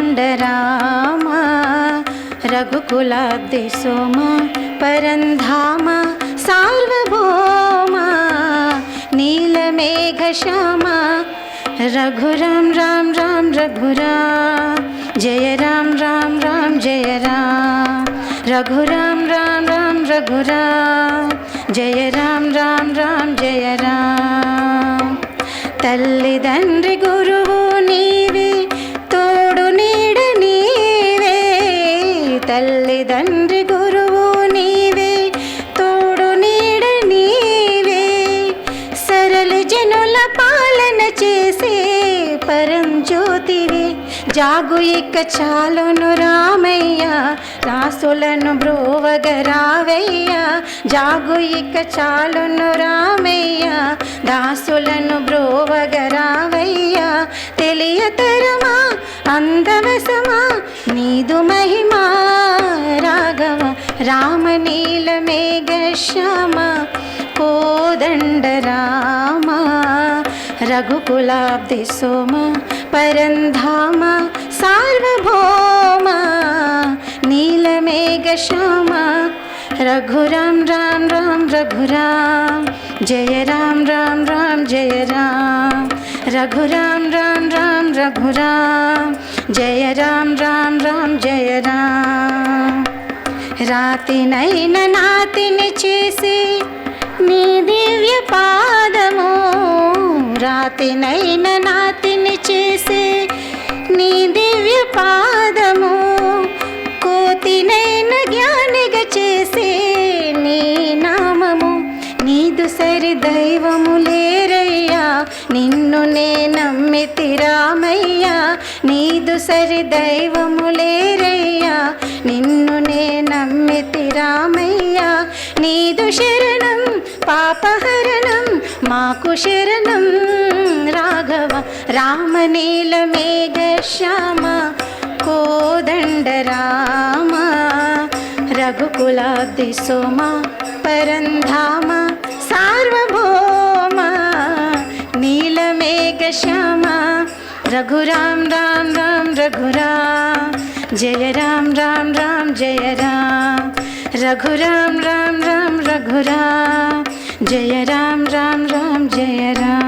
कोदण्डराम रघुकुलाब्धि सोम परन्धाम सार्वभौम नीलमेघश्याम रघुराम राम राम रघुराम जय राम राम राम जय राम रघुराम राम राम रघुराम जय राम राम राम जय राम तल्लिदंड्रि गुरुवु नीवे तोडु नीड नीवे तल्लिदंड्रि गुरुवु नीवे तोडु नीड नीवे सरल जनुल पालन చేసే పరం జ్యోతివే జాగు ఇక చాలును రామయ్య దాసులను బ్రోవగరావయ్య జాగు ఇక చాలును రామయ్య దాసులను బ్రోవగరావయ్య తెలియతరమా అందవసమా నీదు మహిమా రాఘవ రామనీల మేఘశ్యామ కోదండరామ रघुकुलाब्धि सोम परन्धाम सार्वभौम नीलमेघश्याम रघुराम राम राम रघुराम जय राम राम राम जय राम रघुराम राम राम रघुराम जय राम राम राम जय राम राति नैन नातिनि చేసి నీ దివ్య పాదము రాతి నైన నాతిని చేసే నీ దివ్య పాదము కోతినైన జ్ఞానిగా చేసే నీ నామము నీదు సరి దైవము లేరయ్యా నిన్ను నే నమ్మితి రామయ్య నీదు సరి దైవము లేరయ్యా నిన్ను నే నమ్మితి రామయ్య నీదు శరణం పాపహరణం మాకు శరణం రాఘవ రామనీల మేఘశ్యామ కోదండరామ రఘుకులాబ్ధి సోమ పరంధామ సార్వభౌమ నీలమేఘశ్యామ रघुराम राम राम रघुराम जय राम राम राम जय राम रघुराम राम राम रघुराम जय राम राम राम जय राम।